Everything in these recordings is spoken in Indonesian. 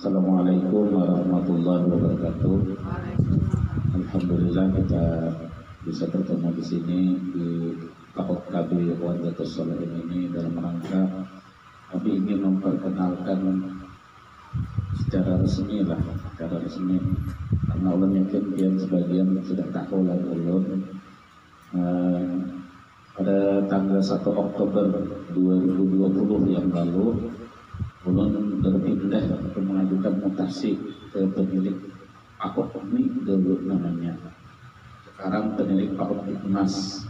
Assalamualaikum warahmatullahi wabarakatuh. Alhamdulillah kita bisa bertemu di sini di KKB Wahdatus Shalihin ini dalam rangka kami ingin memperkenalkan secara resmi karena ulun yakin biar sebagian sudah tahu lah ulun pada tanggal 1 Oktober 2020 yang lalu ulun berpindah untuk mengajukan mutasi ke pemilik PAUD ini dulu namanya, sekarang pemilik PAUD Emas.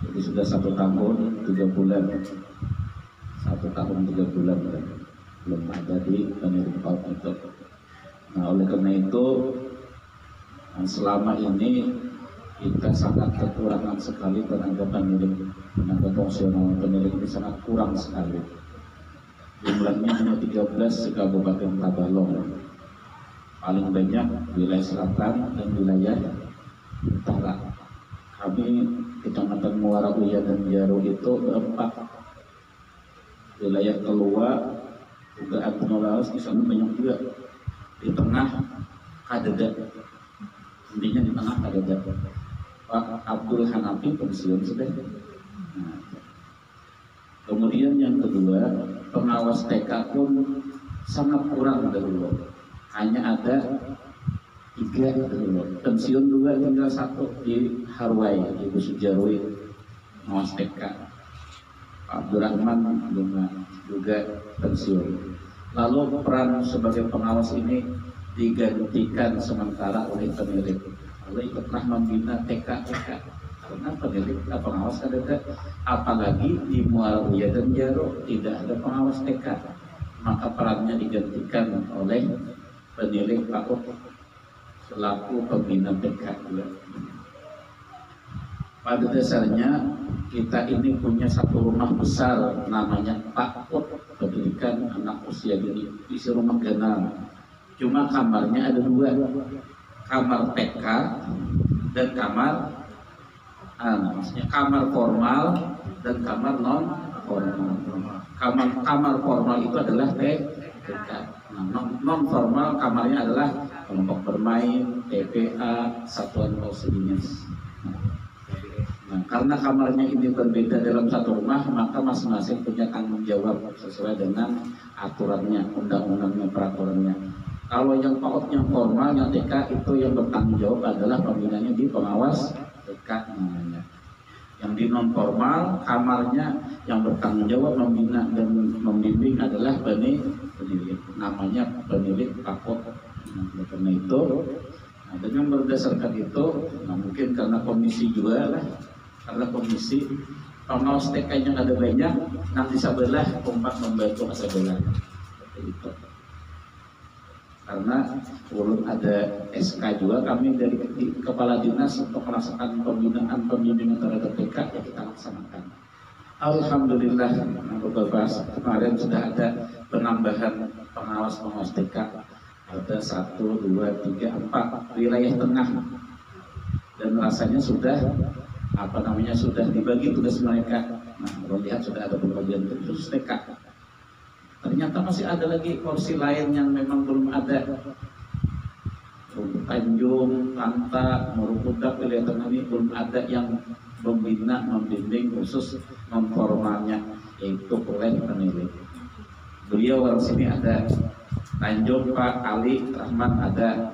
Jadi sudah 1 tahun 3 bulan belum ada di pemilik PAUD itu. Nah, oleh karena itu selama ini kita sangat kekurangan sekali tenaga fungsional pemilik ini sangat kurang sekali. Jumlahnya hanya 13 Kabupaten Tabalong, paling banyak wilayah selatan dan wilayah utara. Kami Kecamatan Muara Uya dan Jaro itu 4 wilayah keluar juga Agunolaos di sana banyak juga. Di tengah Kadeda, intinya di tengah Kadeda. Pak Abdul Hanafi pensiun sudah. Nah, kemudian yang kedua, pengawas TK pun sangat kurang dulu, hanya ada 3 dulu. Pensiun 2, tinggal 1 di Harway, Ibu Sujarwi, pengawas TK. Pak Abdurrahman juga pensiun. Lalu peran sebagai pengawas ini digantikan sementara oleh pemilik. Lalu ikutlah membina TK. Karena pemilik pengawas ada, apalagi di Muara Uya dan Jaro tidak ada pengawas TK, maka perannya digantikan oleh pemilik PAUD selaku pembina TK. Pada dasarnya kita ini punya 1 rumah besar namanya PAUD Pendidikan Anak Usia Dini, isi rumah ganal. Cuma kamarnya ada 2, kamar TK dan maksudnya kamar formal dan kamar non formal. Kamar formal itu adalah TK. Non formal kamarnya adalah kelompok bermain, TPA, satuan pausidinas. Nah, karena kamarnya ini berbeda dalam 1 rumah, maka masing-masing punya tanggung jawab sesuai dengan aturannya, undang-undangnya, peraturannya. Kalau yang PAUD yang formal, yang TK itu yang bertanggung jawab adalah pembinanya di pengawas TK namanya. Yang di non formal kamarnya yang bertanggung jawab membina dan membimbing adalah pemilik, namanya pemilik PAUD. Nah, karena itu, dengan berdasarkan itu, mungkin karena komisi juga lah, karena komisi pengawas TK-nya ada banyak, nanti sebelah kompak membantu sebelah. Itu. Karena belum ada SK juga kami dari Kepala Dinas untuk melaksanakan pembinaan terhadap TK yang kita laksanakan. Alhamdulillah, Bapak kemarin sudah ada penambahan pengawas TK. Ada 1, 2, 3, 4 wilayah tengah, dan rasanya sudah sudah dibagi tugas mereka. Nah, kalau lihat sudah ada pembagian khusus TK. Ternyata masih ada lagi porsi lain yang memang belum ada. Tanjung, Tanta, Murukudak, wilayah tengah ini belum ada yang membina, membimbing khusus non-formalnya, yaitu oleh pemilik. Beliau orang sini ada. Tanjung Pak Ali Rahman ada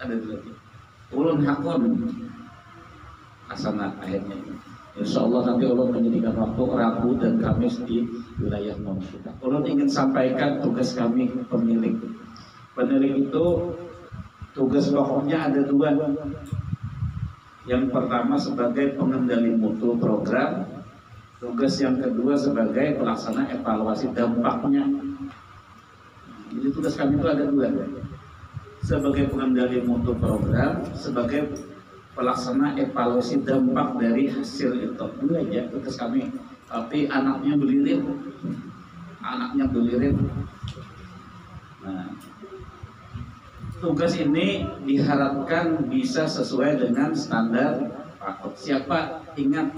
lagi. Ulun Hakun Hasanah akhirnya. Insya Allah nanti ulun menyediakan waktu Rabu dan Kamis di wilayah Monosika. Ulun ingin sampaikan tugas kami pemilik. Pemilik itu tugas pokoknya ada 2. Yang pertama sebagai pengendali mutu program. Tugas yang kedua sebagai pelaksana evaluasi dampaknya. Jadi tugas kami itu ada 2. Sebagai pengendali mutu program, sebagai pelaksana evaluasi dampak dari hasil itu. 2 aja tugas kami. Tapi anaknya belirin. Nah, tugas ini diharapkan bisa sesuai dengan standar PAOK. Siapa ingat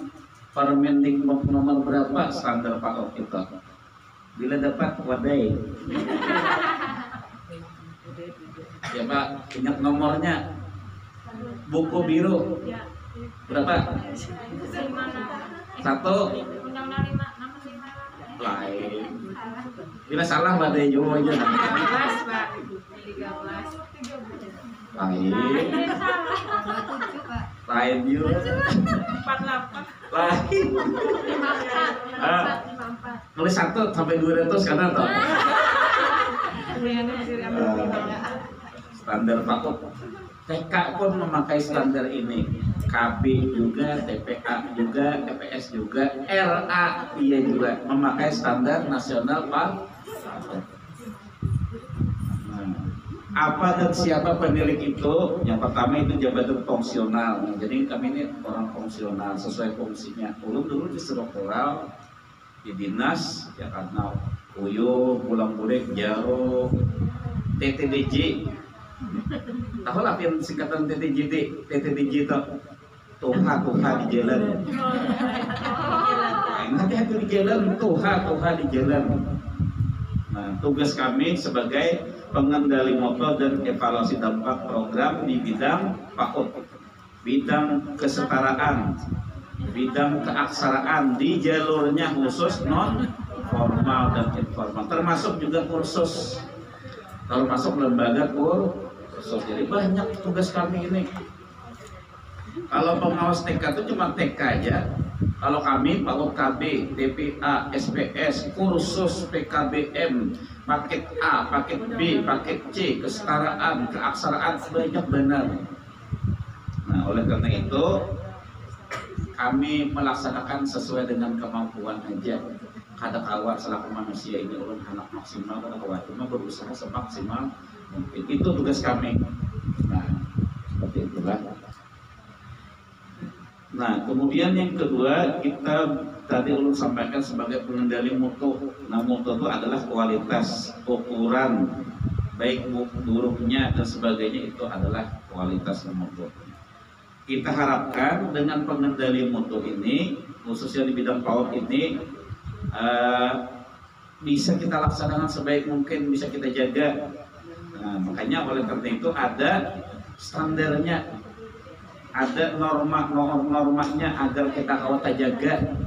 Permendikbud nomor berapa standar PAOK kita? Bila dapat wadai. Siapa ingat nomornya? Buku biru berapa? Satu. Lain. Bila salah wadai jauh aja. 13 Pak. 13. Lain. Lain juga. 48. Lain. Nulis 1 sampai 200 karena toh. Standar PAOK. TK pun memakai standar ini. KB juga, TPA juga, TPS juga, RA iya juga memakai standar nasional PAOK. Apa dan siapa pemilik itu? Yang pertama itu jabatan fungsional. Jadi kami ini orang fungsional sesuai fungsinya. Dulu di struktural, di dinas, ya karena Uyo, Pulang Bulek, Jaro, TTDJ. Tahu lah yang singkatan TTDJ, TTDJ itu Tuha di jalan. Hati-hati di jalan, Tuha di jalan. Nah, tugas kami sebagai pengendali motor dan evaluasi dampak program di bidang PAOK, bidang kesetaraan, bidang keaksaraan di jalurnya khusus non formal dan informal, termasuk juga kursus, termasuk lembaga kursus. Jadi banyak tugas kami ini. Kalau pengawas TK itu cuma TK aja. Kalau kami PAOK KB, TPA, SPS, kursus PKBM, paket A, paket B, paket C, kesetaraan, keaksaraan banyak benar. Nah, oleh karena itu kami melaksanakan sesuai dengan kemampuan aja. Kada kawat selaku manusia ini ulun anak maksimal, kada kawat cuma berusaha semaksimal mungkin. Itu tugas kami. Nah, seperti itulah. Nah, kemudian yang kedua, kita tadi ulun sampaikan sebagai pengendali mutu. Nah, mutu itu adalah kualitas, ukuran, baik buruknya dan sebagainya, itu adalah kualitas mutu. Kita harapkan dengan pengendali mutu ini, khususnya di bidang PAOK ini, bisa kita laksanakan sebaik mungkin, bisa kita jaga. Nah, makanya oleh karena itu ada standarnya, ada normanya agar kita kawat jaga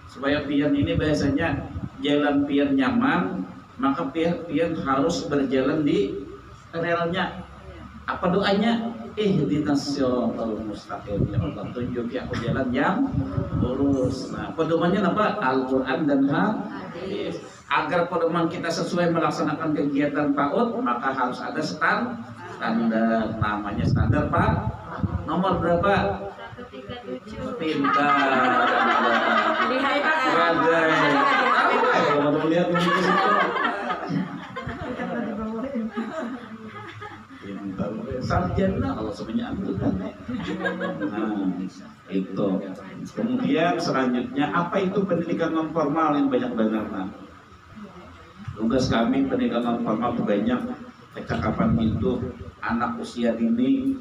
supaya pian ini biasanya jalan pian nyaman, maka pian harus berjalan di relnya. Apa doanya? Ihdinas siratal mustaqim, ya Allah tunjuki aku jalan yang lurus. Nah, pedomannya apa? Al-Quran dan hadis. Agar pedoman kita sesuai melaksanakan kegiatan PAUD, maka harus ada standar, namanya standar Pak. Nomor berapa? 137. Pintar. Sebagai apa ya kalau melihat di situ? Pintar. Sarjana kalau sebenarnya angkutan. Nah, itu. Kemudian selanjutnya apa itu pendidikan non formal yang banyak benar? Nah, tugas kami pendidikan non formal itu banyak. Kecakapan hidup anak usia dini,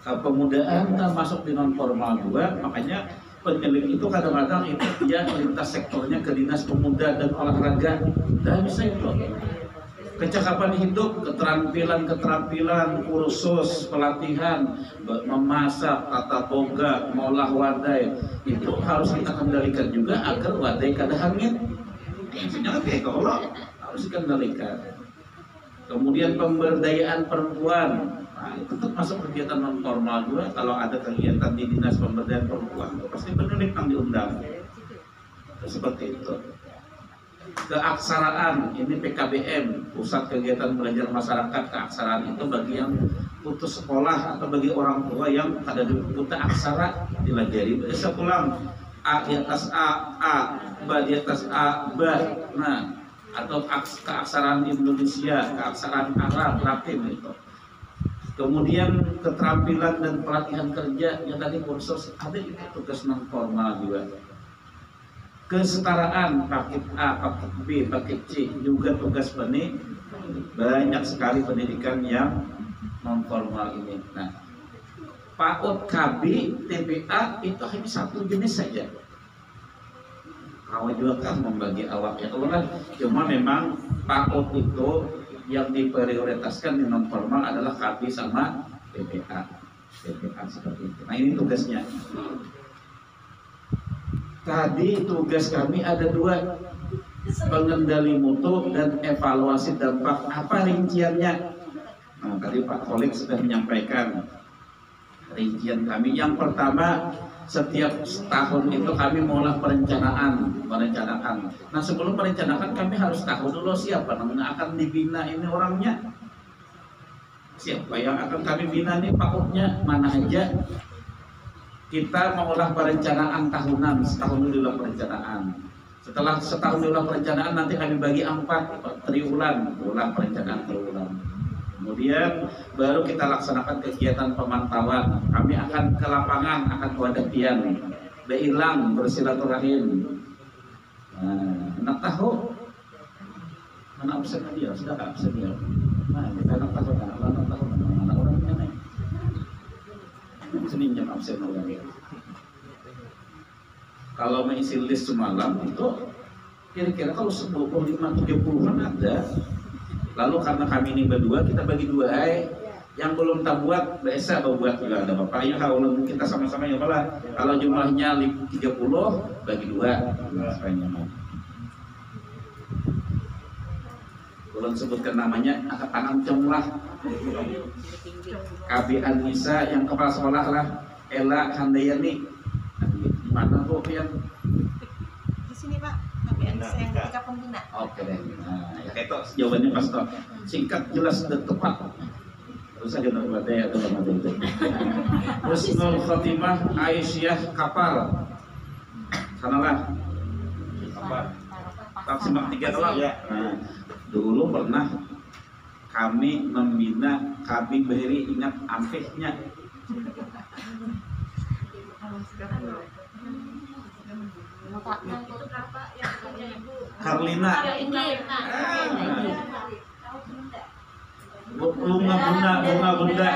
kepemudaan masuk di non formal juga. Makanya penyelik itu kadang-kadang itu dia lintas sektornya ke dinas pemuda dan olahraga, dan bisa itu kecakapan hidup, keterampilan, kursus, pelatihan, memasak, tata boga, ngolah wadai, itu harus kita kendalikan juga agar wadai kada hangit. Intinya kan kalau harus dikendalikan. Kemudian pemberdayaan perempuan, nah, itu termasuk kegiatan non formal juga. Kalau ada kegiatan di dinas pemberdayaan perempuan, itu pasti penulis yang diundang. Seperti itu. Keaksaraan, ini PKBM, pusat kegiatan belajar masyarakat. Keaksaraan itu bagi yang putus sekolah atau bagi orang tua yang ada di buta aksara dilajari. Bisa pulang A di atas A, B di atas A, B. Nah, atau keaksaraan Indonesia, keaksaraan Arab, Latin itu. Kemudian keterampilan dan pelatihan kerja yang tadi kursus, ada itu tugas non formal juga. Kesetaraan paket A, paket B, paket C juga tugas banyak sekali pendidikan yang non formal ini. Nah, PAUD, KB, TPA itu hanya satu jenis saja. Awak juga kan membagi awaknya. Cuma memang PAUD itu yang diprioritaskan di non formal adalah KB sama TPA. TPA seperti itu. Nah, ini tugasnya. Tadi tugas kami ada 2, pengendali mutu dan evaluasi dampak. Apa rinciannya? Nah, tadi Pak Kholik sudah menyampaikan rincian kami. Yang pertama, setiap tahun itu kami mulai merencanakan. Nah, sebelum merencanakan kami harus tahu dulu siapa namanya akan dibina ini orangnya. Siapa yang akan kami bina nih, PAUD-nya mana aja. Kita mengolah perencanaan tahunan, setahun dulu perencanaan. Setelah setahun dulu perencanaan, nanti kami bagi 4 triwulan, perencanaan triwulan. Kemudian baru kita laksanakan kegiatan pemantauan. Kami akan ke lapangan, akan ke Wadapian, Beilang, bersilaturahim. Nah, nak tahu mana absen dia, sudah absen dia. Nah, kita nak tahu mana orangnya nih. Sini jam absen orangnya. Kalau mengisi list semalam itu kira-kira kalau 25-70-an ada. Lalu karena kami ini berdua, kita bagi 2 yang belum tak buat, biasa buat juga ada bapak. Ya kalau kita sama-sama ya malah. Kalau jumlahnya 30, bagi 2 supaya nyaman. Belum sebutkan namanya, angkat tangan jumlah. KB Anissa yang kepala sekolah lah, Ella Handayani. Di mana tuh yang? Di sini Pak, KB Anissa yang ketika pembina. Oke deh. Nah, ya itu jawabannya pas toh. Singkat, jelas dan tepat. Terus aja nama dia atau nama itu. Husnul Khotimah Aisyah Kapal. Sanalah. Kapal. Tak simak 3 doang. Nah, dulu pernah kami membina KB Behri, ingat ampihnya. Karlina. Bunga bunda.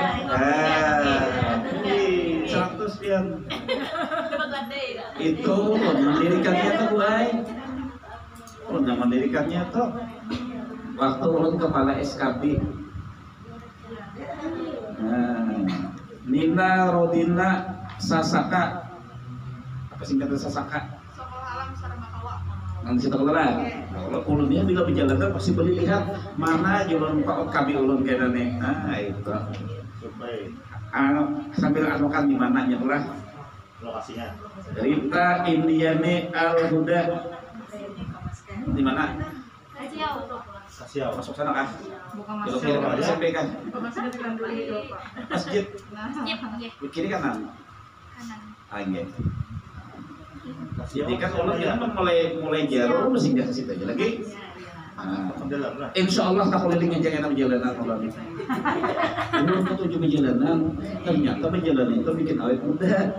100 pian. Itu mendirikannya tuh mendirikannya tuh waktu ulun kepala SKB. Nina Rodina Sasaka. Apa singkatan Sasaka? Sekolah Alam Sarmakawa. Nanti kita kelar. Kalau ulunnya bila berjalan pasti boleh lihat mana julun PAUD KB ulun kena nih. Nah itu. Sambil anukan di mananya lah lokasinya. Rita Indiane Al Huda di mana? Kasiau. Masuk sana kan? Bukan Kilo ada SMP kan? masih dulu itu Pak. Masjid. Nah, Kiri kanan. kanan. Iya. Jadi kan ulun ya mulai jauh mesti ke situ aja lagi. Insya Allah tak boleh dengan perjalanan ulun. Ulun ketujuh perjalanan, ternyata perjalanan itu bikin awet muda.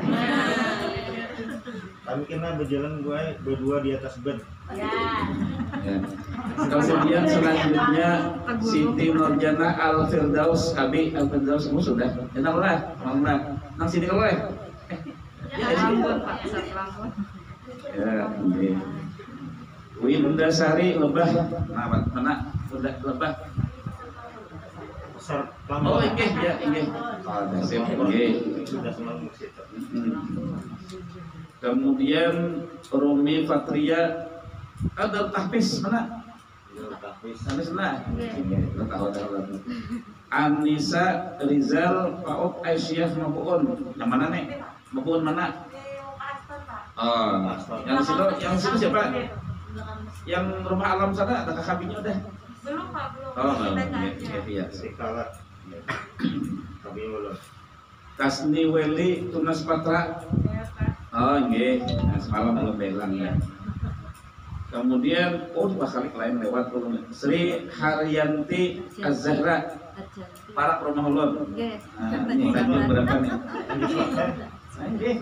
Kami kena berjalan gue berdua di atas bed. Ya. Kemudian selanjutnya Siti Nurjana Al Firdaus KB Al Firdaus semua sudah. Kenal lah, mana? Nang sini kalau ya sini. Ya, oke. Winda Sari Lebah, mana? Udah Lebah. Besar Oh, ini ya, ini. Ada siap, oke. Sudah semalam ke situ. Kemudian Rumi Fatria ada tahfiz mana? Tahfiz mana? Anissa Rizal PAUD Aisyah Mabuun. Yang mana nih? Mabuun mana? Oh, yang situ siapa? Yang rumah alam sana ada KKB-nya udah? Belum Pak, belum. Oh, Kita iya. Sekalat. Kami belum. Kasni Weli Tunas Patra. Ya, Pak. Oh, nggih. Nah, semalam belum bilang ya. Kemudian bakal lain lewat Sri Haryanti Az-Zahra. Para rumah ulun. Nah, ini tadi berapa nih? Nggih.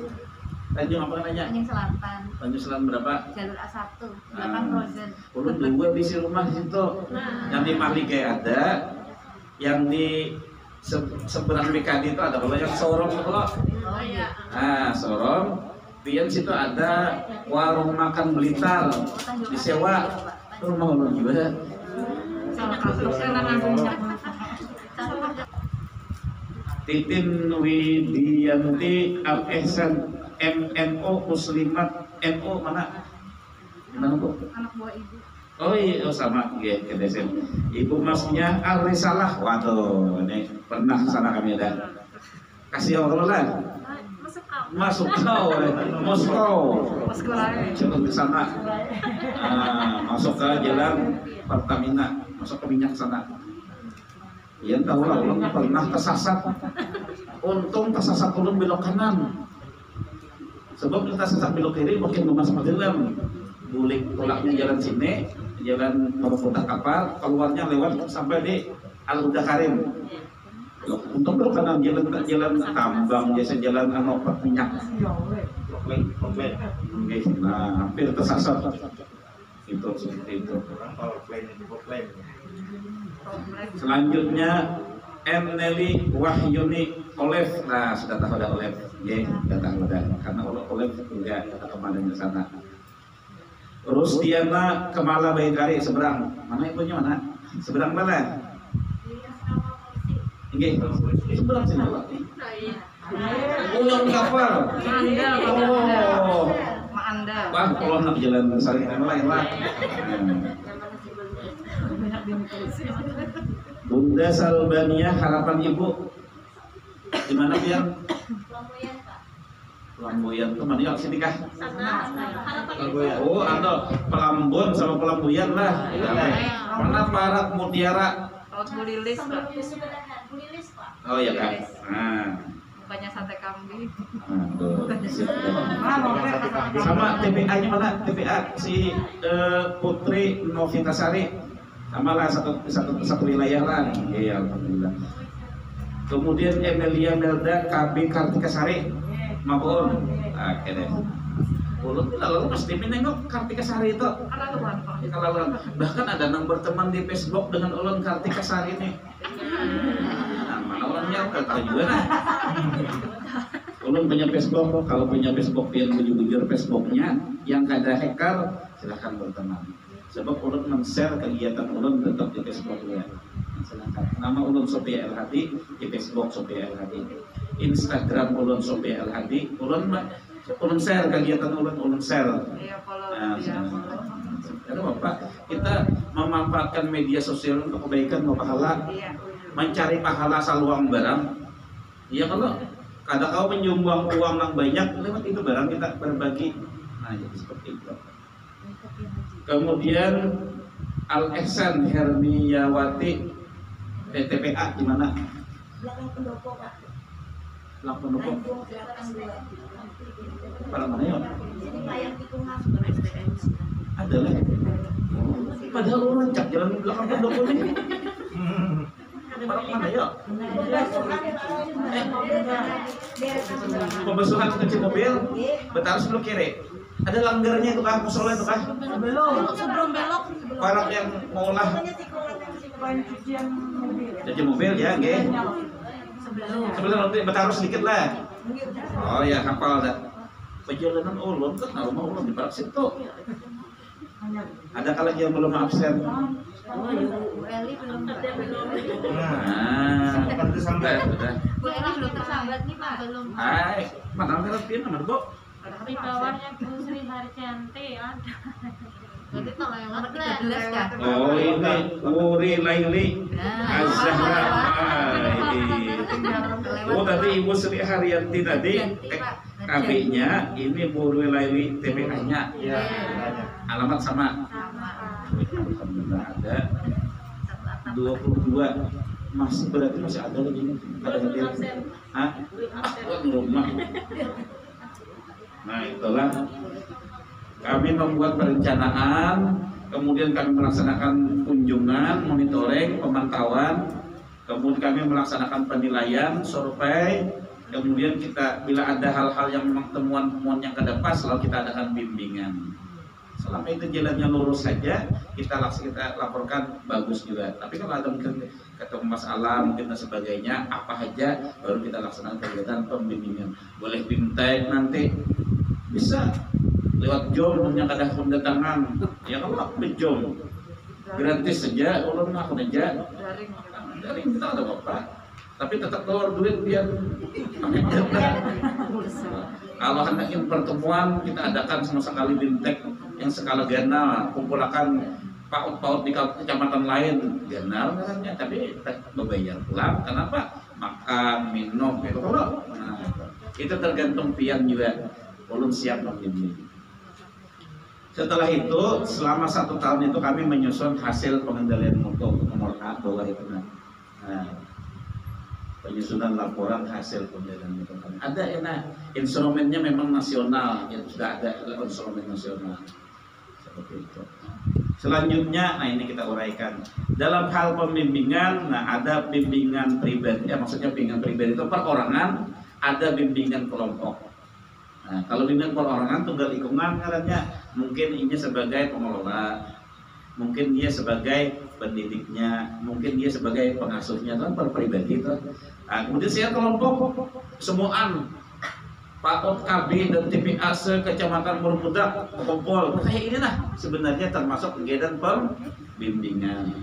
Tanjung apa namanya? Tanjung Selatan. Tanjung Selatan berapa? Jalur A1, belakang Frozen. Ulun dua di rumah di situ. Yang di Mahlike ada, yang di seberang BKD itu ada kalau yang Sorong kalau. Oh iya. Nah, Sorong. Pian situ ada warung makan Blitar disewa. Rumah ulun juga. Salah kasus enak nanggung. Titin Widianti Al Ihsan MNO Muslimat NO mana? Gimana Bu? Anak buah ibu. Oh iya, oh sama ya, kedesen. Ibu masnya Al Risalah. Waduh, ini pernah sana kami ada. Kasih orang lah. Masuk kau, Moskow. Coba ke sana. Masuk ke jalan Pertamina, masuk ke minyak sana. Iya tahu lah, ulun pernah tersasat. Untung tersasat ulun belok kanan. Sebab kita tersasat belok kiri makin lumas magelang. Bulik tolaknya jalan sini, jalan Meruputak Kapal, keluarnya lewat sampai di Al-Huda Karim. Untung belok kanan jalan tambang, biasa jalan minyak. Komplain. Oke, nah hampir tersasat. Itu seperti itu. Orang power plane itu komplain. Selanjutnya Nelly Wahyuni Olev. Nah, sudah tahu ada Olev. Ya, sudah tahu ada. Karena Olev juga kemarin di sana. Rusdiana Kemala Baikari seberang. Mana ibunya mana? Seberang mana? Oke, seberang sini Pak. Oh, yang kapal. Oh. Anda. Wah, kalau nak jalan saling lain lah. Bunda Salbania harapan ibu di mana Pian? Pelambuyan tuh mana sini kah? Oh, ada Pelambon sama Pelambuyan lah. Mana Barat Mutiara? Laut Bulilis, Pak. Oh iya kak. Nah, Bukannya sate kambing. Sama TPA-nya mana? TPA si Putri Novitasari. Sama lah satu wilayah lah. Iya, alhamdulillah. Kemudian Emilia Melda KB Kartikasari Mabon. Oke deh. Ulun lalu pasti menengok Kartikasari itu. Kalau bahkan ada yang berteman di Facebook dengan ulun Kartikasari ini. Mana orangnya nggak tahu juga nah. Ulun punya Facebook, kalau punya Facebook yang bujur-bujur Facebooknya yang kada hacker silahkan berteman. Sebab ulun men-share kegiatan ulun tetap di Facebook ya. Silakan. Nama ulun Sophia El Hadi di Facebook Sophia El Hadi. Instagram ulun Sophia El Hadi. Ulun share kegiatan ulun share. Iya, kalau Karena Bapak, kita memanfaatkan media sosial untuk kebaikan, mau pahala, mencari pahala saluang barang. Ya kalau kadang kau menyumbang uang yang banyak, lewat itu barang kita berbagi. Nah, jadi seperti itu. Kemudian Al Ihsan Hermiyawati PTPA di mana? Belakang pendopo Pak. Belakang pendopo. Pada mana ya? Sini Pak yang tikungan bukan STM. Ada lah. Padahal orang cak jalan belakang pendopo ini. Pada mana ya? Pembesuhan cuci mobil, betul sebelum kiri. Ada langgarnya itu kah, musola itu kah? Sebelum belok. Para yang mau lah cuci mobil ya, nggih. Sebelum nanti bertaruh sedikit lah. Oh ya, kapal dah. Perjalanan ulun kan rumah ulun di Parak situ. Ada lagi yang belum absen? Bu Eli belum. Nah, sampai. Bu Eli belum tersambat nih Pak. Belum. Hai, mana telepon nomor Bu? Di bawahnya Bu Sri Harjanti ada. Berarti tolong yang nomor 13 kan? Oh ini Uri Laili Az-Zahra. Oh tadi Ibu Sri Haryanti tadi KB-nya, ini Bu Uri Laili TPA-nya. Iya. Alamat sama. Alhamdulillah ada 22. Masih berarti masih ada lagi nih. Ada hadir. Hah? Rumah. Nah itulah kami membuat perencanaan, kemudian kami melaksanakan kunjungan, monitoring, pemantauan, kemudian kami melaksanakan penilaian, survei, Kemudian kita bila ada hal-hal yang memang temuan-temuan yang kada pas, selalu kita adakan bimbingan. Selama itu jalannya lurus saja, kita laporkan bagus juga. Tapi kalau ada mungkin ketemu masalah mungkin dan sebagainya, apa aja baru kita laksanakan kegiatan pembimbingan. Boleh bimtek nanti bisa lewat Zoom yang kada kedatangan. Ya kalau aku Zoom gratis saja, kalau aku aja daring kita ada apa. Tapi tetap keluar duit biar kalau hendakin pertemuan kita adakan sama sekali bimtek yang skala gana, kumpulkan paut-paut di kecamatan lain ganal katanya, tapi berbayar pulang. Kenapa? Makan, minum gitu. Nah, itu tergantung pian juga, belum siap membimbing. Setelah itu selama 1 tahun itu kami menyusun hasil pengendalian mutu nomor A bawah itu. Nah, penyusunan laporan hasil pengendalian mutu kami. Ada instrumennya memang nasional, ya sudah ada instrumen nasional seperti itu. Selanjutnya, nah ini kita uraikan dalam hal pembimbingan. Nah ada bimbingan pribadi, ya maksudnya bimbingan pribadi itu perorangan, ada bimbingan kelompok. Nah kalau bimbingan perorangan tunggal ikungan karena mungkin ini sebagai pengelola, mungkin dia sebagai pendidiknya, mungkin dia sebagai pengasuhnya, kan per pribadi itu. Nah, kemudian saya kelompok semuaan PAOT KB dan TPA se-Kecamatan Murbudak kumpul. Kayak ini lah sebenarnya termasuk kegiatan pembimbingan.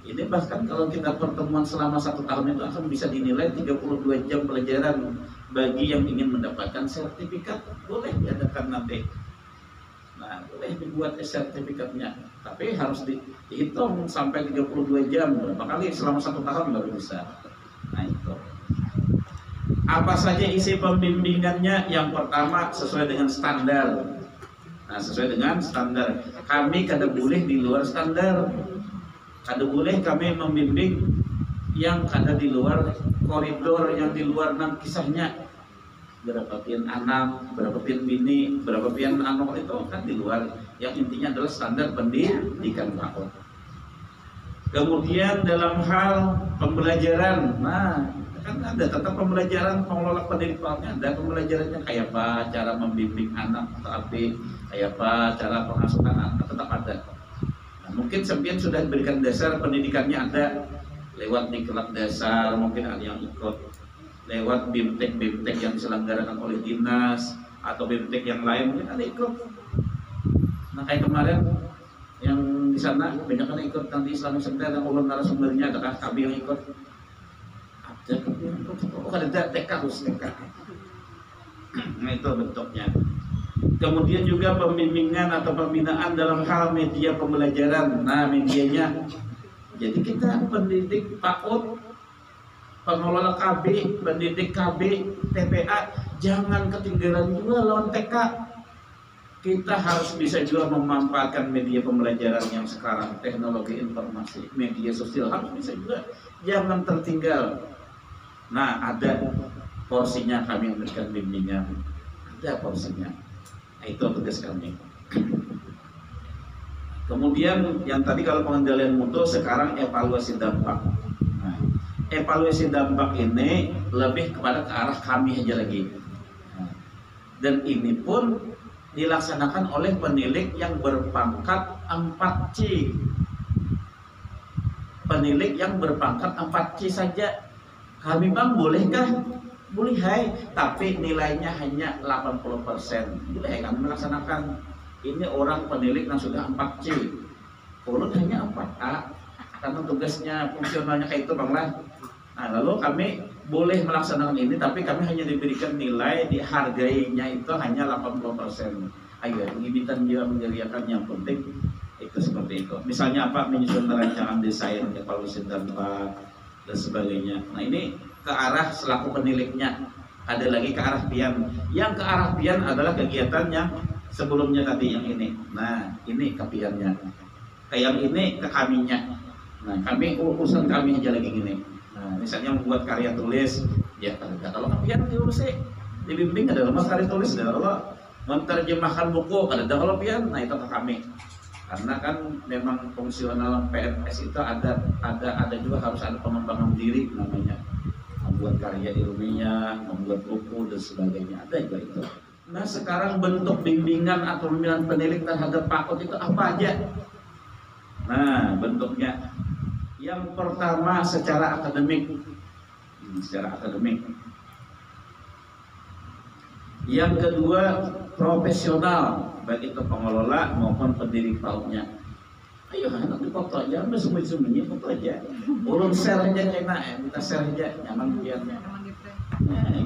Ini bahkan kalau kita pertemuan selama 1 tahun itu akan bisa dinilai 32 jam pelajaran bagi yang ingin mendapatkan sertifikat. Boleh diadakan nanti. Nah, boleh dibuat sertifikatnya. Tapi harus dihitung sampai 32 jam. Berapa kali selama 1 tahun baru bisa. Nah itu. Apa saja isi pembimbingannya? Yang pertama sesuai dengan standar. Nah sesuai dengan standar. Kami kada boleh di luar standar. Kada boleh kami membimbing yang kada di luar koridor, yang di luar nan kisahnya. Berapa pian anak, berapa pian bini, berapa pian anak itu kan di luar. Yang intinya adalah standar pendidikan PAOT. Kemudian dalam hal pembelajaran, nah kan ada tetap pembelajaran pengelola pendidikannya, ada pembelajarannya kayak apa cara membimbing anak atau adik, kayak apa cara pengasuhan anak, tetap ada. Nah, mungkin sebagian sudah diberikan dasar pendidikannya ada lewat diklat dasar, mungkin ada yang ikut lewat bimtek yang diselenggarakan oleh dinas atau bimtek yang lain mungkin ada ikut. Nah kayak kemarin yang di sana banyak kan ikut nanti Islamic Center yang ulun narasumbernya adakah kami yang ikut. Ada TK khusus TK. Nah itu bentuknya. Kemudian juga pembimbingan atau pembinaan dalam hal media pembelajaran. Nah medianya. Jadi kita pendidik PAOT, pengelola KB, pendidik KB, TPA jangan ketinggalan juga lawan TK. Kita harus bisa juga memanfaatkan media pembelajaran yang sekarang, teknologi informasi, media sosial harus bisa juga, jangan tertinggal. Nah ada porsinya kami memberikan bimbingan, ada porsinya. Nah, itu tugas kami. Kemudian yang tadi kalau pengendalian mutu, sekarang evaluasi dampak. Nah, evaluasi dampak ini lebih kepada ke arah kami aja lagi. Nah, dan ini pun dilaksanakan oleh penilik yang berpangkat 4C. Penilik yang berpangkat 4C saja. Kami bang bolehkah? Boleh hai, tapi nilainya hanya 80%. Boleh kami melaksanakan. Ini orang penilik yang sudah 4C. Urut hanya 4A. Karena tugasnya fungsionalnya kayak itu bang lah. Nah lalu kami boleh melaksanakan ini, tapi kami hanya diberikan nilai, dihargainya itu hanya 80%. Ayo, pengibitan juga menjadikan yang penting itu seperti itu. Misalnya apa? Menyusun rancangan desain, evaluasi dampak dan sebagainya. Nah ini ke arah selaku peniliknya. Ada lagi ke arah pian. Yang ke arah pian adalah kegiatan yang sebelumnya tadi yang ini. Nah ini ke piannya. Kayak yang ini ke kaminya. Nah kami urusan kami aja lagi gini. Nah misalnya membuat karya tulis, ya kalau ke pian diurus dibimbing ada lemas karya tulis, ada kalau menerjemahkan buku ada kalau pian. Nah itu ke kami. Karena kan memang fungsional PNS itu ada juga harus ada pengembangan diri namanya. membuat karya ilmiah, membuat buku dan sebagainya, ada juga itu. Nah sekarang bentuk bimbingan atau bimbingan pendidik terhadap PAUD itu apa aja? Nah bentuknya, yang pertama secara akademik, yang kedua profesional, baik itu pengelola maupun pendidik PAUD-nya. Ayo anak di foto aja, udah sembunyi-sembunyi foto aja. Ulun share aja kena, minta share aja, nyaman biarnya.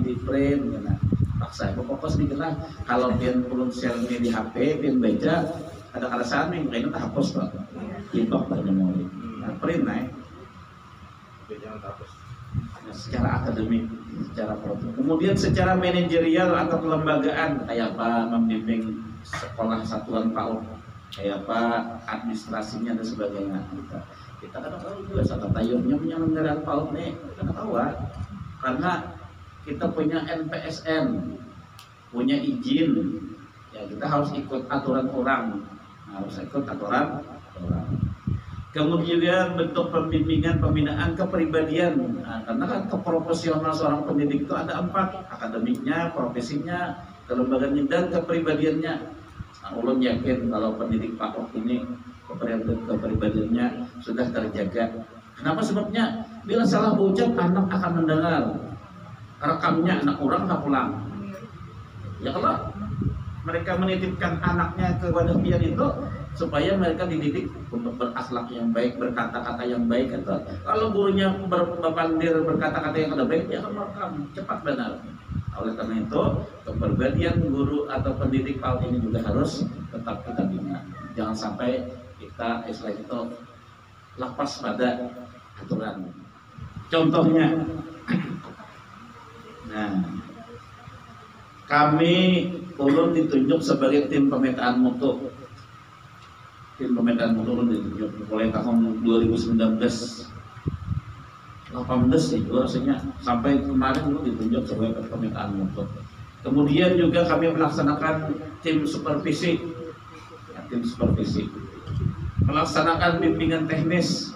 Di print, kena. Paksa aku fokus di kena. Kalau pian ulun share di HP, pian baca, ada alasan nih, kayaknya tak hapus kok. Ibak banyak mau. Nah, print naik. Jangan hapus. Nah, secara akademik, secara profesional. Kemudian secara manajerial atau kelembagaan, kayak apa membimbing sekolah satuan PAUD, kayak apa administrasinya dan sebagainya. Kita kan tahu juga sama tayurnya penyelenggaraan PAUD nih, kita tahu karena kita punya NPSN, punya izin, ya kita harus ikut aturan orang, Kemudian bentuk pembimbingan pembinaan kepribadian, nah, karena kan keprofesional seorang pendidik itu ada 4, akademiknya, profesinya, kelembagaannya dan kepribadiannya. Nah, ulun yakin kalau pendidik PAUD ini kepribadiannya sudah terjaga. Kenapa sebabnya? Bila salah ucap anak akan mendengar, rekamnya anak orang tak pulang. Ya kalau mereka menitipkan anaknya kepada pian itu supaya mereka dididik untuk berakhlak yang baik, berkata-kata yang baik. Atau kalau gurunya berpandir berkata-kata yang tidak baik, dia akan merekam cepat benar. Oleh karena itu, kepribadian guru atau pendidik PAUD ini juga harus tetap kita bina. Jangan sampai kita istilah itu lepas pada aturan. Contohnya, nah, kami ulun ditunjuk sebagai tim pemetaan mutu. Tim pemetaan mutu ulun ditunjuk mulai tahun 2019. 18 itu rasanya sampai kemarin dulu ditunjuk sebagai pemetaan mutu. Kemudian juga kami melaksanakan tim supervisi, melaksanakan bimbingan teknis,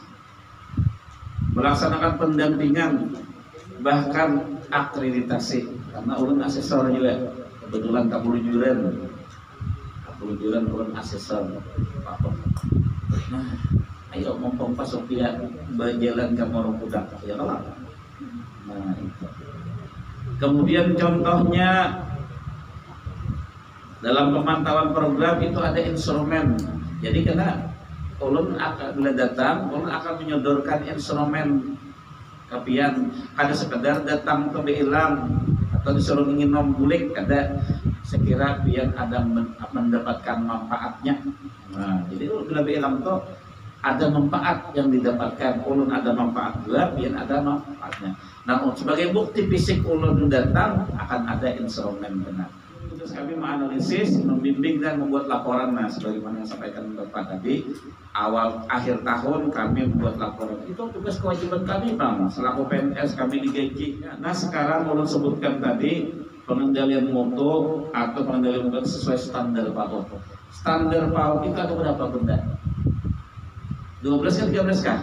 melaksanakan pendampingan, bahkan akreditasi. Karena ulun asesor juga, kebetulan kapulujuran ulun asesor. Nah, ayo mumpung Pak Sofia berjalan ke Morokuda, ya kalau. Nah, itu. Kemudian contohnya dalam pemantauan program itu ada instrumen. Jadi karena ulun bila datang, ulun akan menyodorkan instrumen kapian. Ada sekedar datang ke Bilang atau disuruh ingin membulik, ada sekira pian ada mendapatkan manfaatnya. Nah, jadi bila Bilang tuh ada manfaat yang didapatkan, ulun ada manfaat juga, pian ada manfaatnya. Nah, sebagai bukti fisik ulun datang akan ada instrumen benar. Terus kami menganalisis, membimbing dan membuat laporan. Nah, sebagaimana yang sampaikan Bapak tadi, akhir tahun kami membuat laporan. Itu tugas kewajiban kami, Bang. Selaku PNS kami digaji. Nah, sekarang ulun sebutkan tadi pengendalian mutu atau pengendalian mutu sesuai standar PAUD. Standar PAUD itu ada berapa benda? 12 kan 13 kan?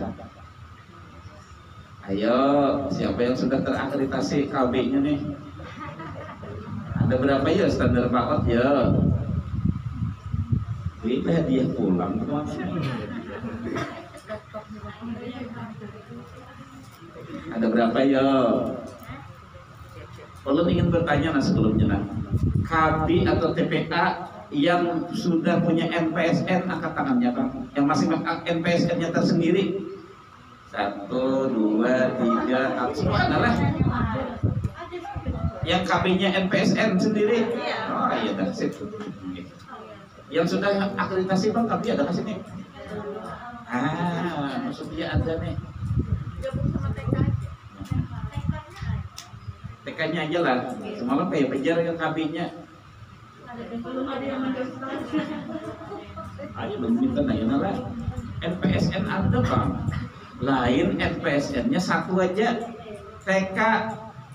Ayo, siapa yang sudah terakreditasi KB-nya nih? Ada berapa ya standar PAUD ya? Itu hadiah pulang teman. Ada berapa ya? Kalau ingin bertanya sebelumnya, KB atau TPA yang sudah punya NPSN angkat tangannya, Bang. Yang masih NPSN-nya tersendiri. 1, 2, 3, semua adalah. Yang KB-nya NPSN sendiri. Oh iya, dah sip. Yang sudah akreditasi, Bang, KB ada kasih nih. Maksudnya ada nih. TK-nya aja lah. Semalam kayak pejar yang KB-nya. Belum ada yang mendaftar. Ayo belum minta nanya lah. NPSN ada, Bang. Lain NPSN-nya satu aja. TK,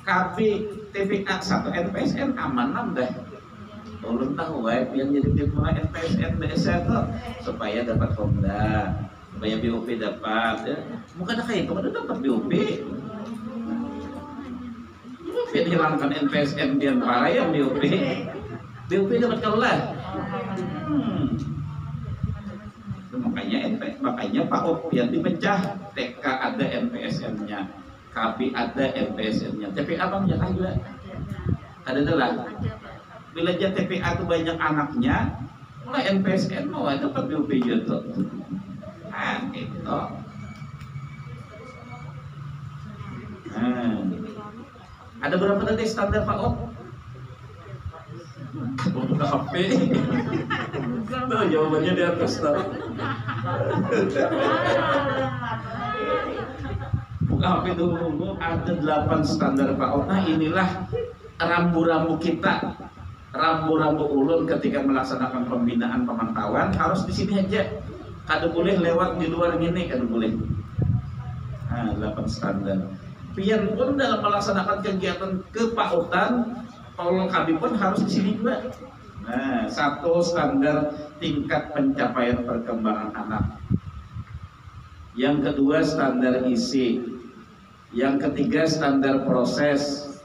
KB, TPA satu NPSN aman deh. Ulun tahu yang jadi timnya NPSN biasa tuh supaya dapat Honda, supaya BOP dapat. Ya. Bukan kayak itu, dapat BOP. pian hilangkan NPSN pian parayam DOP dapat kalah. Makanya PAUD pian dipecah, TK ada NPSN-nya, KB ada NPSN-nya, TPA bang jangan juga ada adalah bila TPA itu banyak anaknya, mulai NPSN mau dapat DOP gitu. Gitu. Ada berapa tadi standar PAUD? Buka HP. Tuh jawabannya di atas tuh. Buka HP dulu, ada 8 standar PAUD. Nah inilah rambu-rambu kita, rambu-rambu ulun ketika melaksanakan pembinaan pemantauan harus di sini aja. Kada boleh lewat di luar gini, kada boleh. 8 standar. Pian pun dalam melaksanakan kegiatan kepautan, tolong kami pun harus di sini juga. Nah, 1 standar tingkat pencapaian perkembangan anak. Yang kedua standar isi. Yang ketiga standar proses.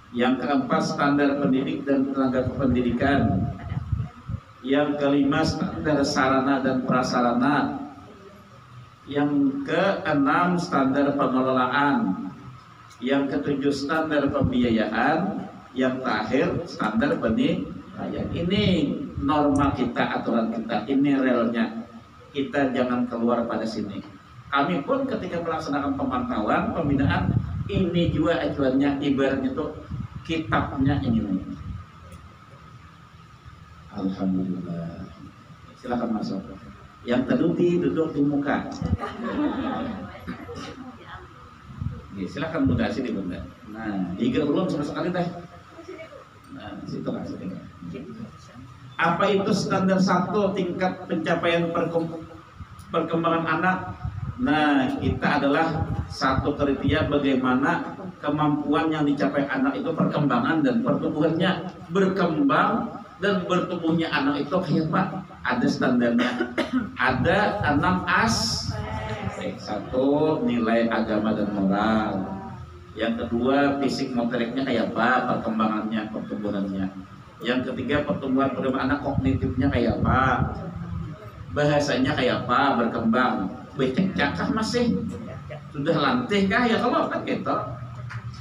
Yang keempat standar pendidik dan tenaga kependidikan. Yang kelima standar sarana dan prasarana. Yang keenam standar pengelolaan. Yang ketujuh standar pembiayaan. Yang terakhir standar penilaian. Ini norma kita, aturan kita, ini relnya. Kita jangan keluar pada sini. Kami pun ketika melaksanakan pemantauan, pembinaan, ini juga acuannya, ibaratnya itu kitabnya ini. Alhamdulillah. Silakan masuk. Yang terdudi duduk di muka. Silakan bunda sini bunda. Nah, 3 ulun sama sekali teh. Nah, situ kasih. Apa itu standar 1 tingkat pencapaian perkembangan anak? Nah, kita adalah 1 kriteria bagaimana kemampuan yang dicapai anak itu perkembangan dan pertumbuhannya. Berkembang dan bertumbuhnya anak itu kayak apa? Ada standarnya. Ada 6 aspek. 1 nilai agama dan moral. Yang kedua fisik motoriknya kayak apa? Perkembangannya, pertumbuhannya. Yang ketiga pertumbuhan anak kognitifnya kayak apa? Bahasanya kayak apa? Berkembang. Becek kah masih? Sudah lantih kah? Ya kalau kan gitu.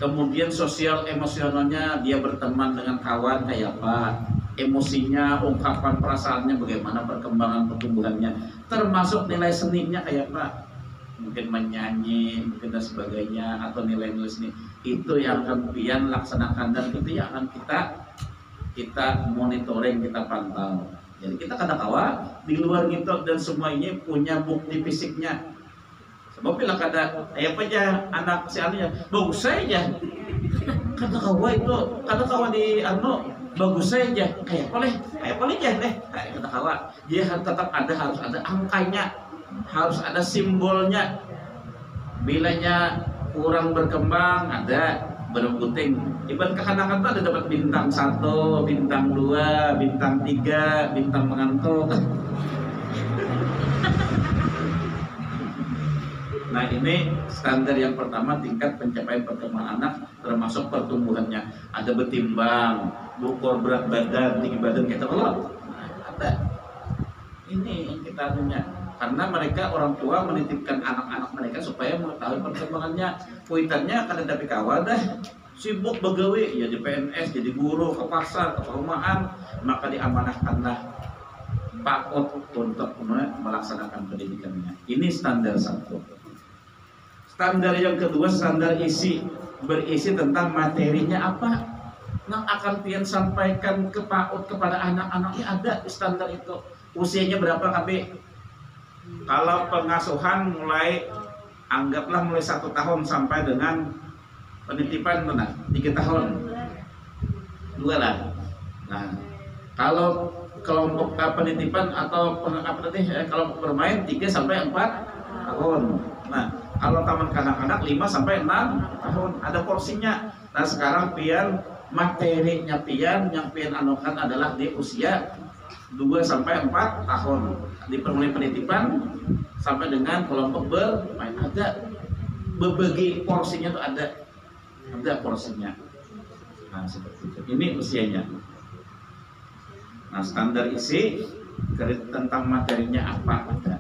Kemudian sosial emosionalnya, dia berteman dengan kawan kayak apa? Emosinya, ungkapan perasaannya bagaimana, perkembangan pertumbuhannya, termasuk nilai seninya kayak apa? Mungkin menyanyi, mungkin dan sebagainya, atau nilai-nilai seni. Itu yang akan pian laksanakan dan itu yang akan kita monitoring, kita pantau. Jadi kita katakan di luar gitu dan semua ini punya bukti fisiknya. Sebab bila kada apa aja anak si anu ya bagus saja. Kata kawan di anu bagus saja kayak boleh aja deh. Kata kawan dia tetap harus ada angkanya, harus ada simbolnya. Bilanya kurang berkembang ada berputing. Ibarat kekanakan itu ada dapat bintang 1, bintang 2, bintang 3, bintang mengantuk. Nah ini standar yang pertama tingkat pencapaian perkembangan anak termasuk pertumbuhannya. Ada bertimbang, ukur berat badan, tinggi badan kita belum. Ada. Ini yang kita punya. Karena mereka orang tua menitipkan anak-anak mereka supaya mengetahui perkembangannya. Kuitannya akan ada kawan dah sibuk begawe, jadi PNS, jadi guru, ke pasar, ke perumahan, maka diamanahkanlah PAUD untuk melaksanakan pendidikannya. Ini standar 1. Standar yang kedua standar isi, berisi tentang materinya apa yang akan pian sampaikan ke PAUD kepada anak-anaknya. Ada standar itu. Usianya berapa KB? Kalau pengasuhan anggaplah mulai 1 tahun sampai dengan penitipan 3 tahun 2 lah. Nah, kalau kelompok penitipan atau kelompok bermain 3 sampai 4 tahun. Nah, kalau taman kanak-kanak 5 sampai 6 tahun ada porsinya. Nah, sekarang pian materinya pian yang pian anukan adalah di usia 2 sampai 4 tahun. Di mulai penitipan sampai dengan kelompok bermain ada berbagi porsinya tuh ada porsinya. Nah, seperti itu. Ini usianya. Nah, standar isi tentang materinya apa ada.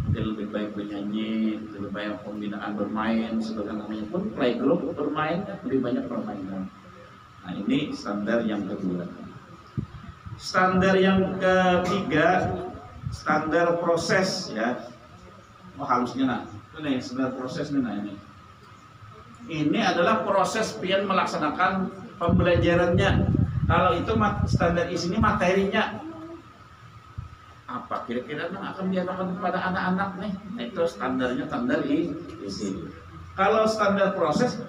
Mungkin lebih baik bernyanyi, lebih banyak pembinaan bermain, sebagainya pun playgroup bermain lebih banyak permainan. Nah, ini standar yang kedua. Standar yang ketiga, standar proses ya. Oh, halusnya nah. Ini standar proses nih nah ini. Ini adalah proses pian melaksanakan pembelajarannya. Kalau itu standar isi ini materinya apa kira-kira yang akan diajarkan kepada anak-anak nih? Nah, itu standarnya standar isi. Kalau standar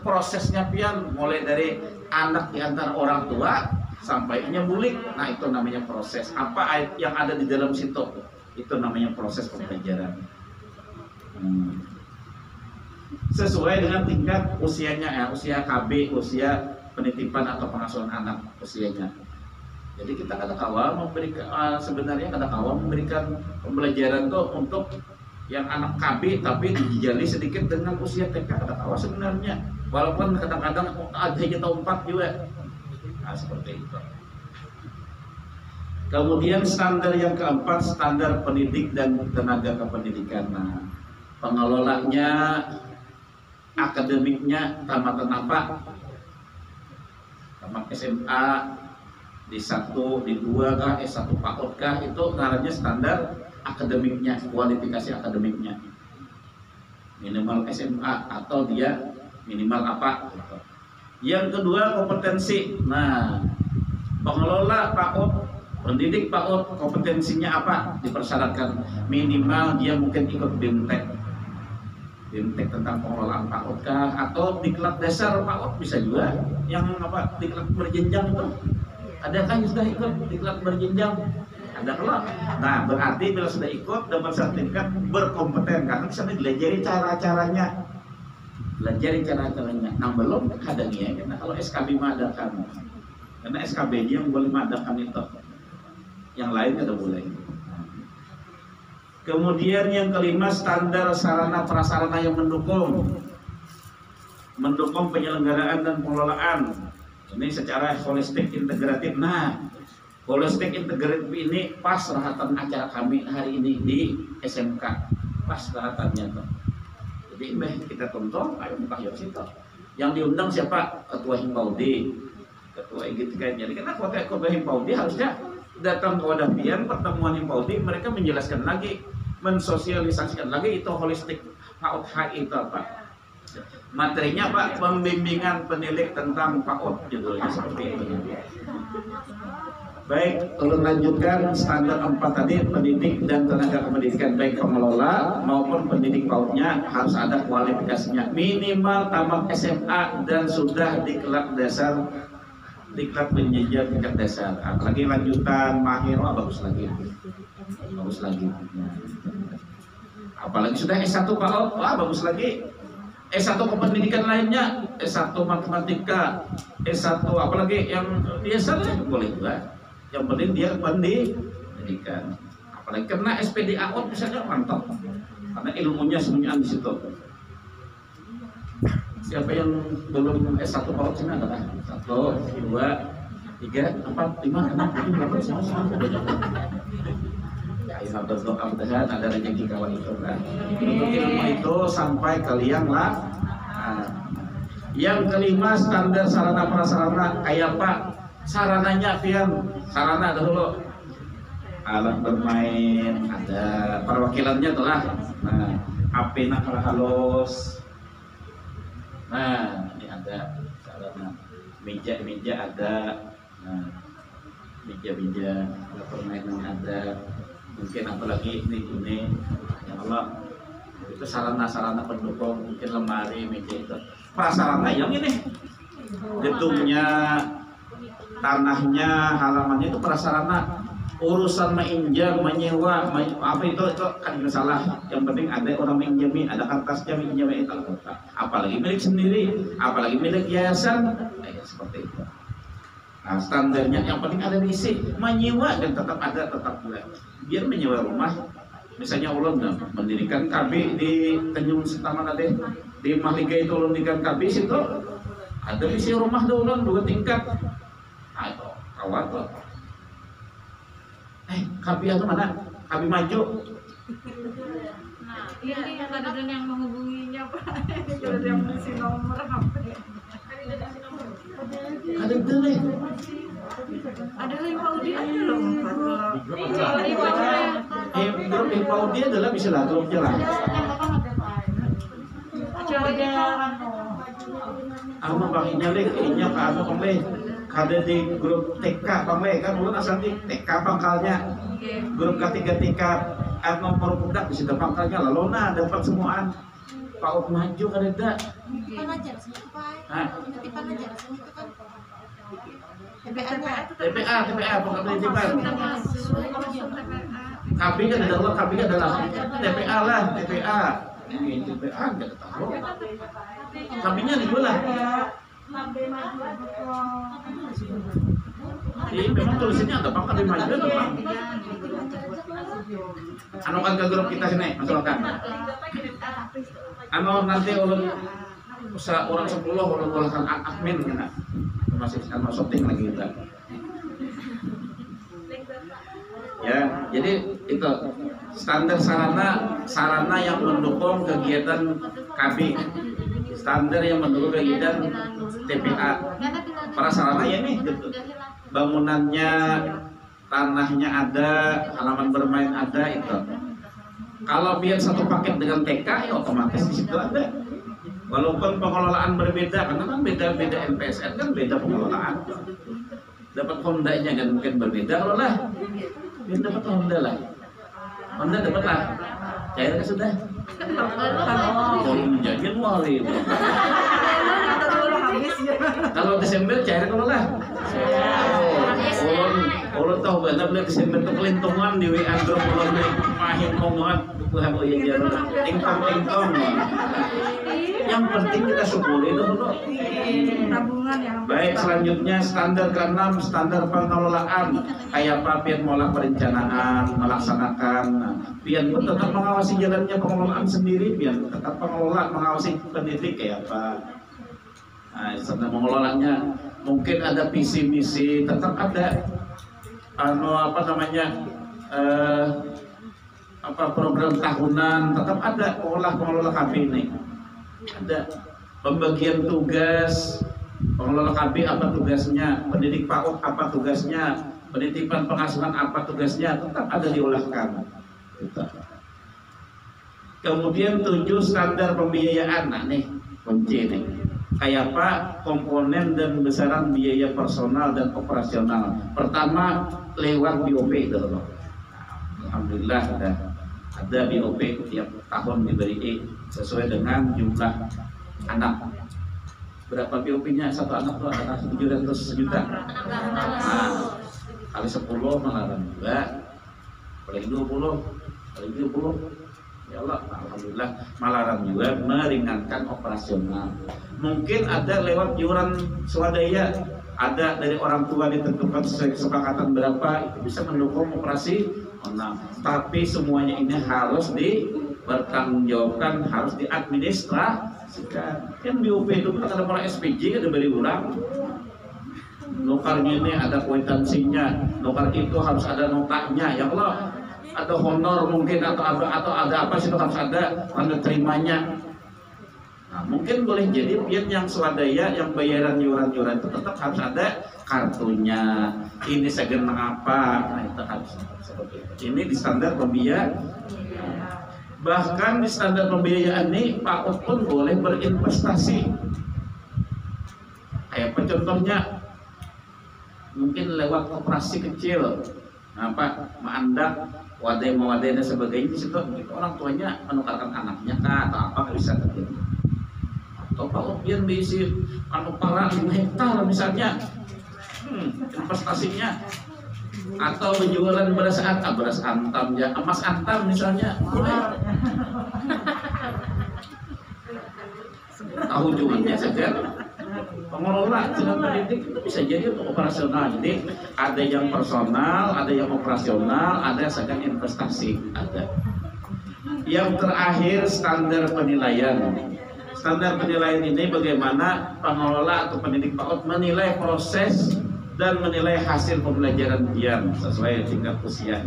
prosesnya pian mulai dari anak diantara orang tua sampai nyembulik. Nah, itu namanya proses. Apa yang ada di dalam situ? Itu namanya proses pembelajaran. Sesuai dengan tingkat usianya ya, usia KB, usia penitipan atau pengasuhan anak usianya. Jadi kita kadang-kala memberikan sebenarnya kadang-kala memberikan pembelajaran tuh untuk yang anak KB tapi dijajali sedikit dengan usia TK kadang-kala sebenarnya. Walaupun kadang-kadang ada kita 4 juga. Nah, seperti itu. Kemudian standar yang keempat, standar pendidik dan tenaga kependidikan. Nah, pengelolanya, akademiknya tamatan apa? Tamat SMA di 1, di 2 kah, S1 PAUD kah, itu namanya standar akademiknya, kualifikasi akademiknya. Minimal SMA atau dia minimal apa? Yang kedua kompetensi. Nah, pengelola PAUD, pendidik PAUD kompetensinya apa? Dipersyaratkan minimal dia mungkin ikut BIMTEK tentang pengelolaan PAUD kah, atau diklat dasar PAUD bisa juga yang apa diklat berjenjang itu. Ada kan sudah ikut diklat berjenjang? Ada kalau. Nah, berarti bila sudah ikut dapat sertifikat berkompeten karena bisa belajar cara-caranya. Nah, belum adanya karena kalau SKB mengadakan. Karena SKB-nya yang boleh mengadakan itu. Yang lain tidak boleh. Kemudian yang kelima, standar sarana prasarana yang mendukung penyelenggaraan dan pengelolaan. Ini secara holistik integratif. Nah, holistik integratif ini pas rahatan acara kami hari ini di SMK. Pas rahatannya tuh. Jadi kita tonton, ayo buka yuk situ. Yang diundang siapa? Ketua Himpaudi, Ketua IGTK. Jadi karena Ketua Himpaudi harusnya datang ke wadah pian pertemuan Himpaudi, mereka menjelaskan lagi, mensosialisasikan lagi itu holistik PAUD HI itu apa? Materinya Pak, pembimbingan penilik tentang PAUD judulnya seperti itu. Baik, ulun lanjutkan standar 4 tadi, pendidik dan tenaga kependidikan baik pengelola maupun pendidik PAUD-nya harus ada kualifikasinya minimal tamat SMA dan sudah diklat dasar, diklat penjenjang tingkat dasar. Apalagi lanjutan mahir, bagus lagi. Apalagi sudah S1 PAUD, bagus lagi. S1 kependidikan lainnya, S1 matematika, S1 apalagi yang biasa boleh juga. Yang penting dia pendidikan. Apalagi karena SPD AOT misalnya mantap. Karena ilmunya semuanya di situ. Siapa yang belum S1 PAUD sini adalah 1, 2, 3, 4, 5, 6, 7, 8, 9, 10. Ya, mudah-mudahan ada rezeki kawan itu kan. Untuk ilmu itu sampai kalian lah. Yang kelima, standar sarana prasarana kayak apa? Sarananya pian, sarana dulu. Alat bermain, ada perwakilannya telah. Nah, api nak halus. Nah, ini ada sarana. Meja ada. Nah, meja permainan ada. Mungkin apalagi ini ya Allah itu sarana pendukung, mungkin lemari, meja itu prasarana yang ini gedungnya, tanahnya, halamannya itu prasarana. Urusan menginjam, menyewa, apa itu kan masalah. Yang penting ada orang minjami, ada kertasnya minjami itu. Apalagi milik sendiri, apalagi milik yayasan, seperti itu. Nah, standarnya yang penting ada diisi, menyewa dan tetap ada, tetap boleh. Biar menyewa rumah, misalnya ulun mendirikan KB di Tanjung Setaman ada, di Mahliga itu ulun mendirikan KB situ, Ada isi rumah daulan 2 tingkat. Itu kawat tuh. Kabi itu mana? Kabi maju. Nah, ini yang ada yang menghubunginya Pak. Ada yang mengisi nomor HP. Ada deh. Ada Pak Udi ada loh. Grup Ipaudi adalah bisa lah grupnya lah. Anu baginya leh, kayaknya ke anu pamle. Ada di grup TK pamle kan ulun asal di TK pangkalnya. Grup K3 nomor budak di situ pangkalnya lalu dapat semuaan. Pak Ut maju kan ada. Pengajar sini itu Pak. Hah? Nanti pengajar sini itu kan. TPA bukan penitipan. Kabi kan adalah TPA lah, TPA. Ini TPA nggak tahu. Kabinya di mana? Jadi memang tulisannya ada pangkat di maju atau apa? Anu kan ke grup kita sini, masukkan. Anu nanti ulun orang 10 ulun kan admin kena. Masih anu shooting lagi kita. Ya, jadi itu standar sarana yang mendukung kegiatan KB, standar yang mendukung kegiatan TPA. Para sarana ya nih, gitu. Bangunannya, tanahnya ada, halaman bermain ada itu. Kalau biar satu paket dengan TK, ya otomatis di situ ada. Walaupun pengelolaan berbeda, karena kan beda-beda MPSN kan beda pengelolaan. Dapat Honda-nya kan mungkin berbeda, kalau lah. Dia dapat Honda lah. Honda dapat lah. Cairnya sudah. Kalau menjadi wali. Kalau Desember cair kalau lah. Ulun tahu benar beli Desember itu kelintungan di WA grup ulun mahin omongan bukan ya tingkong. Yang penting kita syukuri dulu. Tabungan yang Baik, selanjutnya standar ke-6, standar pengelolaan. Kayak apa pian mola perencanaan, melaksanakan. Pian pun tetap mengawasi jalannya pengelolaan sendiri, pian tetap pengelola mengawasi pendidik kayak apa. Nah, setelah mengelolanya mungkin ada visi misi, tetap ada program tahunan, tetap ada pengelola KB ini. Ada pembagian tugas, pengelola KB apa tugasnya, pendidik PAUD apa tugasnya, penitipan pengasuhan apa tugasnya, tetap ada diolahkan. Kemudian 7 standar pembiayaan. Nah nih kunci nih. Kayak apa komponen dan besaran biaya personal dan operasional. Pertama lewat BOP dulu. Alhamdulillah ada BOP tiap tahun diberi sesuai dengan jumlah anak. Berapa BOP-nya satu anak tuh adalah 700 juta. Nah, kali 10 malahan juga. Kali 20, kali 20. Ya Allah, alhamdulillah malaran juga meringankan operasional. Mungkin ada lewat iuran swadaya, ada dari orang tua ditentukan sesuai kesepakatan berapa, itu bisa mendukung operasi. Nah, tapi semuanya ini harus dipertanggungjawabkan, harus diadministrasikan. Kan BOP itu kan ada para SPJ ada beri ulang. Lokal ini ada kwitansinya, lokal itu harus ada notanya. Ya Allah, ada honor mungkin atau ada apa sih itu harus ada tanda terimanya. Nah, mungkin boleh jadi pian yang swadaya yang bayaran yuran-yuran itu tetap harus ada kartunya. Ini segen apa? Nah, itu harus seperti itu. Ini di standar pembiayaan. Bahkan di standar pembiayaan ini PAUD pun boleh berinvestasi. Kayak contohnya mungkin lewat koperasi kecil. Nah, Pak, Maandak, wadai dan sebagainya di situ orang tuanya menukarkan anaknya kah atau apa bisa terjadi. Atau Pak Upian diisi para 5 hektar misalnya, investasinya. Atau penjualan beras antam ya, emas antam misalnya, boleh. Tahu jualnya saja. Pengelola dengan pendidik itu bisa jadi untuk operasional. Jadi ada yang personal, ada yang operasional, ada sedang investasi, ada. Yang terakhir standar penilaian. Standar penilaian ini bagaimana pengelola atau pendidik PAUD menilai proses dan menilai hasil pembelajaran dia sesuai tingkat usia.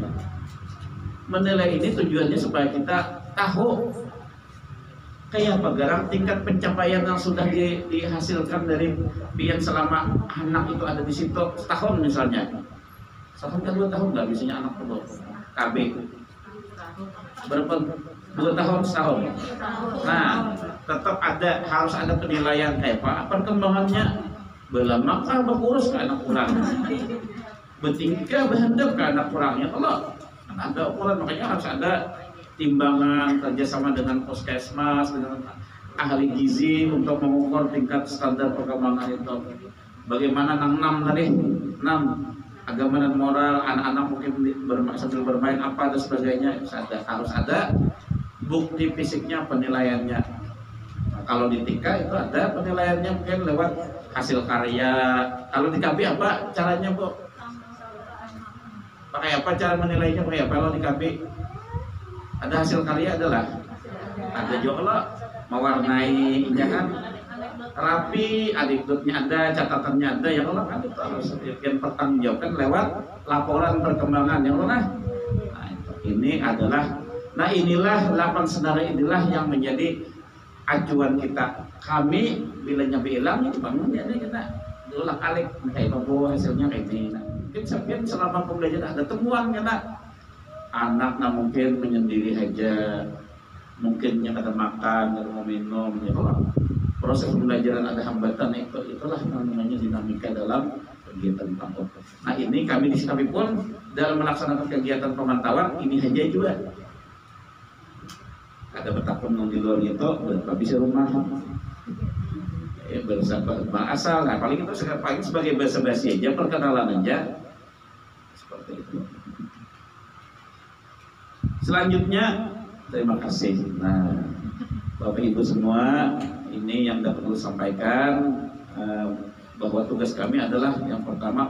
Menilai ini tujuannya supaya kita tahu kayak apa garang tingkat pencapaian yang sudah dihasilkan dari pian selama anak itu ada di situ setahun misalnya. Setahun kan 2 tahun nggak biasanya anak itu KB. Berapa? 2 tahun setahun. Nah, tetap harus ada penilaian kayak apa perkembangannya. Belum maka berurus ke anak kurang, bertingkah berhendap ke anak kurangnya. Kalau ada ukuran makanya harus ada timbangan kerjasama dengan puskesmas, dengan ahli gizi untuk mengukur tingkat standar perkembangan itu. Bagaimana 6 tadi, 6 agama dan moral, anak-anak mungkin sambil bermain apa dan sebagainya, harus ada bukti fisiknya, penilaiannya. Nah, kalau di TIKA itu ada penilaiannya mungkin lewat hasil karya. Kalau di KB apa caranya Bu? Pakai apa cara menilainya? Pakai apa kalau di KB? Ada hasil karya adalah ada juga mewarnai kan rapi, anekdotnya ada, catatannya ada, yang Allah kan itu harus yang pertanggungjawabkan lewat laporan perkembangan yang Allah. Nah, ini adalah, nah inilah 8 skenario inilah yang menjadi acuan kita. Kami bila nyampe hilang itu bangun ya kita diulang alik kayak apa hasilnya kayak ini. Nah, mungkin sampai selama pembelajaran ada temuan kena anak mungkin menyendiri aja, mungkin yang ada makan, ada mau minum, ya kalau proses pembelajaran ada hambatan itulah namanya dinamika dalam kegiatan PAUD. Nah ini kami di SIKAPI pun dalam melaksanakan kegiatan pemantauan ini aja juga. Ada betapun di luar itu berhabis rumah asal, nah paling itu paling sebagai bahasa basi aja, perkenalan aja seperti itu. Selanjutnya terima kasih. Nah Bapak Ibu semua, ini yang dapat saya sampaikan bahwa tugas kami adalah yang pertama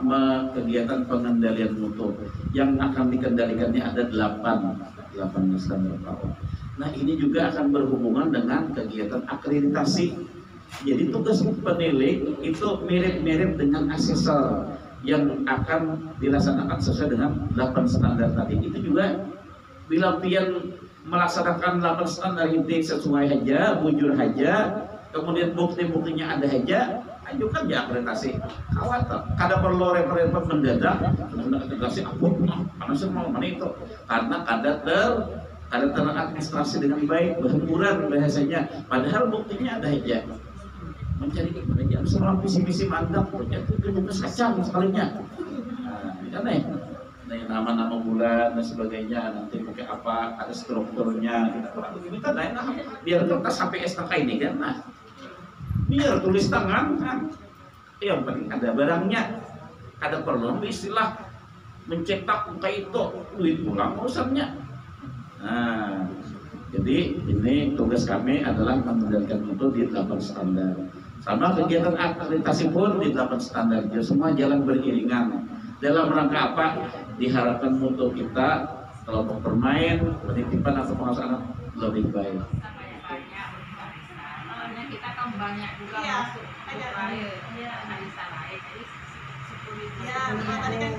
kegiatan pengendalian mutu yang akan dikendalikannya ada 8 standar PAUD. Nah ini juga akan berhubungan dengan kegiatan akreditasi. Jadi tugas penilik itu mirip-mirip dengan asesor yang akan dilaksanakan sesuai dengan 8 standar tadi. Itu juga bila pian melaksanakan 8 standar ini sesuai aja, bujur aja, kemudian bukti-buktinya ada aja, ajukan ya akreditasi. Khawatir, kada perlu repot-repot mendadak, akreditasi karena semua mana itu, karena kada teradministrasi dengan baik, berhemburan bahasanya, padahal buktinya ada aja. Mencari kemudian semua visi-visi mantap, ternyata itu kacang sekalinya. Nah, kan nama-nama bulan dan sebagainya, nanti pakai apa, ada strukturnya, kita biar kertas sampai STK ini kan, nah biar tulis tangan kan, yang penting ada barangnya, ada perlu istilah mencetak kayak itu, duit pulang urusannya. Nah, jadi ini tugas kami adalah mengendalikan itu di 8 standar. Sama kegiatan akreditasi pun di 8 standar, jadi semua jalan beriringan. Dalam rangka apa? Diharapkan mutu kita kelompok bermain, penitipan atau pengawasan anak lebih baik. Soalnya kita kan banyak juga masuk ada analisa lain, jadi 10 ya, tadi kan